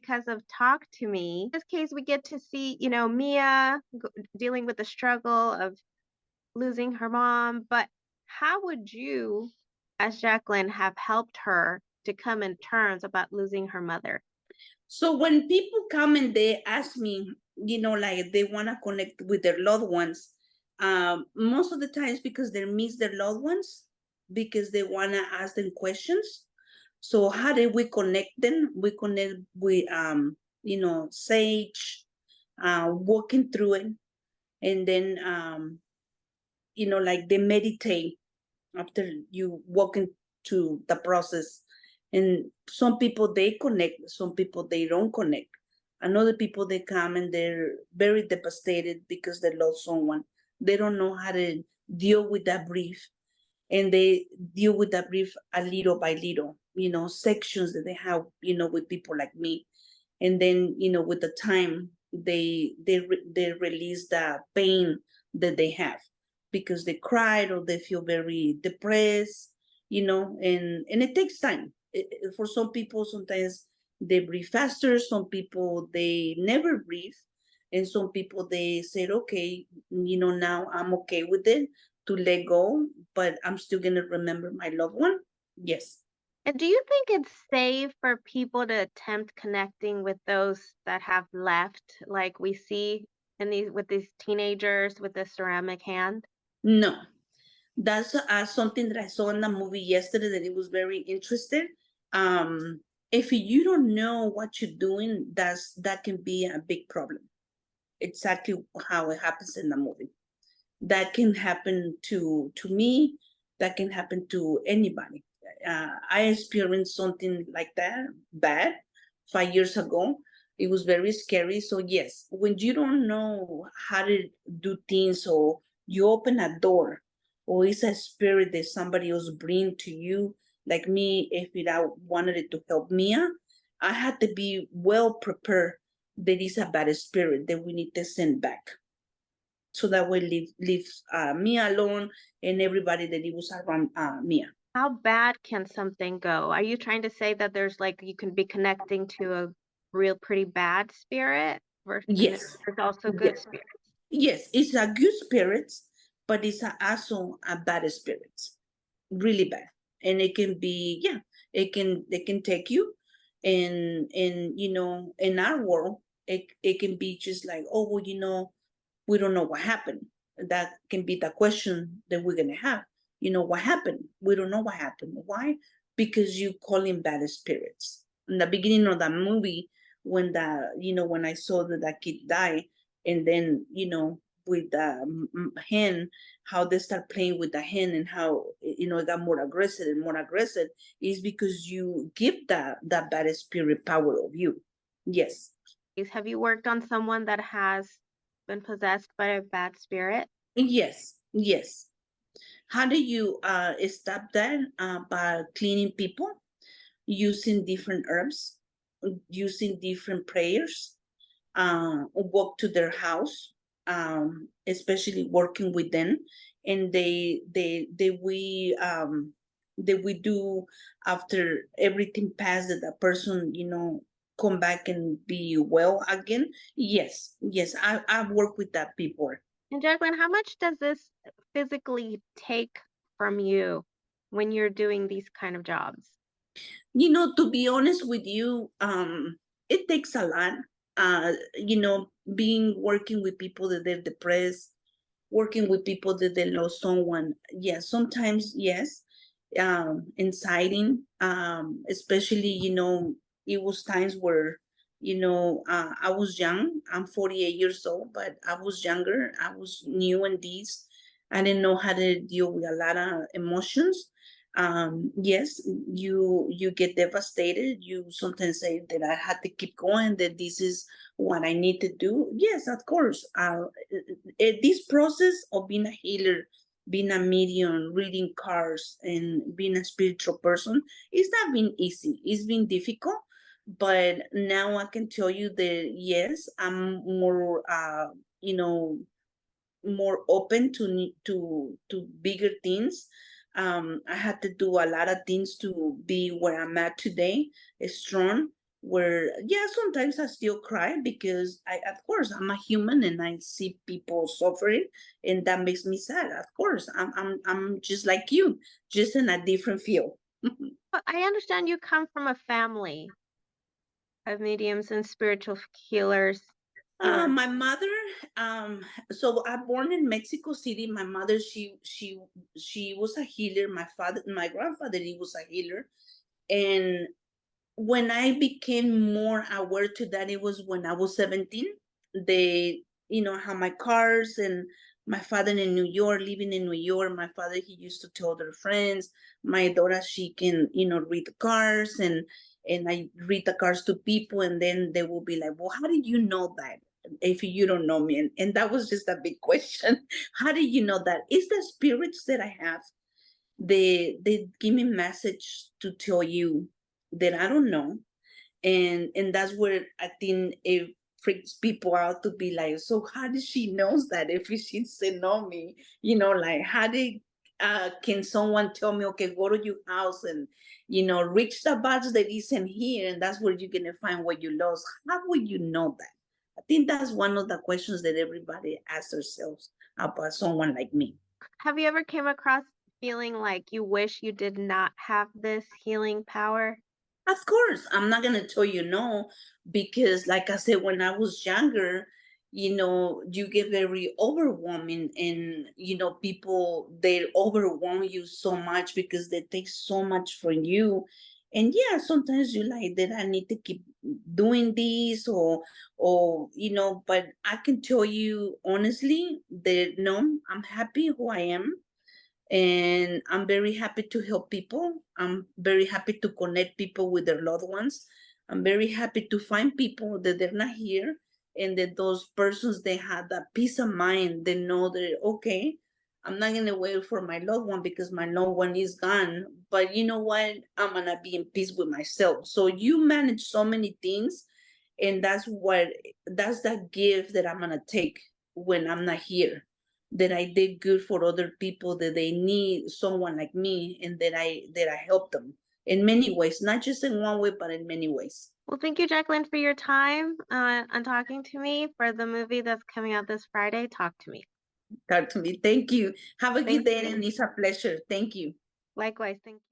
because of Talk to Me. In this case, we get to see, Mia dealing with the struggle of losing her mom, but how would you, as Jacqueline, have helped her to come in terms about losing her mother? So when people come and they ask me, like they want to connect with their loved ones, most of the times because they miss their loved ones, because they want to ask them questions. So how do we connect them? We connect with, sage, walking through it, and then, like they meditate after you walk into the process. And some people they connect, some people they don't connect. And other people they come and they're very devastated because they lost someone. They don't know how to deal with that grief. And they deal with that grief a little by little, sections that they have, with people like me. And then, with the time, they release the pain that they have because they cried or they feel very depressed, and it takes time. For some people, sometimes they breathe faster. Some people, they never breathe. And some people, they said, okay, now I'm okay with it to let go, but I'm still going to remember my loved one. Yes. And do you think it's safe for people to attempt connecting with those that have left, like we see in these teenagers with the ceramic hand? No, that's something that I saw in the movie yesterday that it was very interesting. Um, if you don't know what you're doing, that can be a big problem. Exactly how it happens in the movie. That can happen to me. That can happen to anybody. I experienced something like that bad 5 years ago. It was very scary. So yes, when you don't know how to do things, or you open a door, or it's a spirit that somebody else bring to you, like me, if I wanted it to help Mia, I had to be well prepared. There is a bad spirit that we need to send back, so that way leave Mia alone and everybody that it was around Mia. How bad can something go? Are you trying to say that there's like you can be connecting to a real pretty bad spirit versus and Yes, there's also good yes, spirits? yes. It's a good spirit, but it's also a bad spirit, really bad, and it can be, yeah, it can take you, and in our world, it can be just like, oh well, we don't know what happened. That can be the question that we're gonna have. What happened? We don't know what happened. Why? Because you call in bad spirits. In the beginning of the movie, when I saw that kid die, and then with the hen, how they start playing with the hen, and how it got more aggressive and more aggressive, is because you give that bad spirit power of you. Yes. Have you worked on someone that has been possessed by a bad spirit? Yes. Yes. How do you stop that? By cleaning people, using different herbs, using different prayers, walk to their house, especially working with them, and they we do, after everything passes, that the person come back and be well again. Yes, yes, I've worked with that people. And Jacqueline, how much does this physically take from you when you're doing these kind of jobs? To be honest with you, it takes a lot. Being working with people that they're depressed, working with people that they lost someone. Yes, sometimes yes, inciting. Especially, it was times where, I was young. I'm 48 years old, but I was younger. I was new in this. I didn't know how to deal with a lot of emotions. Yes, you get devastated. You sometimes say that I had to keep going, that this is what I need to do. Yes, of course. This process of being a healer, being a medium, reading cards, and being a spiritual person, it's not been easy. It's been difficult, but now I can tell you that yes, I'm more, more open to bigger things. I had to do a lot of things to be where I'm at today, strong. where yeah, sometimes I still cry because of course I'm a human and I see people suffering, and that makes me sad. Of course, I'm just like you, just in a different field. But I understand you come from a family of mediums and spiritual healers. Your My mother, so I born in Mexico City. My mother, she was a healer. My father, my grandfather, he was a healer. And when I became more aware to that, it was when I was 17. They, have my cars, and my father in New York, living in New York. My father, he used to tell their friends, my daughter, she can, read the cars, and I read the cars to people, and then they will be like, well, how did you know that? If you don't know me, and that was just a big question. How do you know that? It's the spirits that I have. They give me message to tell you that I don't know, and that's where I think it freaks people out to be like, so how did she knows that if she doesn't know me? Like how did can someone tell me, okay, go to your house and reach the box that isn't here, and that's where you're gonna find what you lost. How would you know that? I think that's one of the questions that everybody asks themselves about someone like me. Have you ever came across feeling like you wish you did not have this healing power? Of course, I'm not gonna tell you no, because like I said, when I was younger, you get very overwhelming, and people they overwhelm you so much because they take so much from you. And yeah, sometimes you like that I need to keep doing this, or but I can tell you honestly that no, I'm happy who I am, and I'm very happy to help people. I'm very happy to connect people with their loved ones. I'm very happy to find people that they're not here, and that those persons they have that peace of mind. They know that okay, I'm not gonna wait for my loved one because my loved one is gone. But you know what? I'm gonna be in peace with myself. So you manage so many things, and that's that gift that I'm gonna take when I'm not here, that I did good for other people, that they need someone like me, and that I help them in many ways, not just in one way, but in many ways. Well, thank you, Jacqueline, for your time and talking to me for the movie that's coming out this Friday. Talk to me. Talk to me. Thank you. Have a good Thank day, you. and it's a pleasure. Thank you. Likewise. Thank you.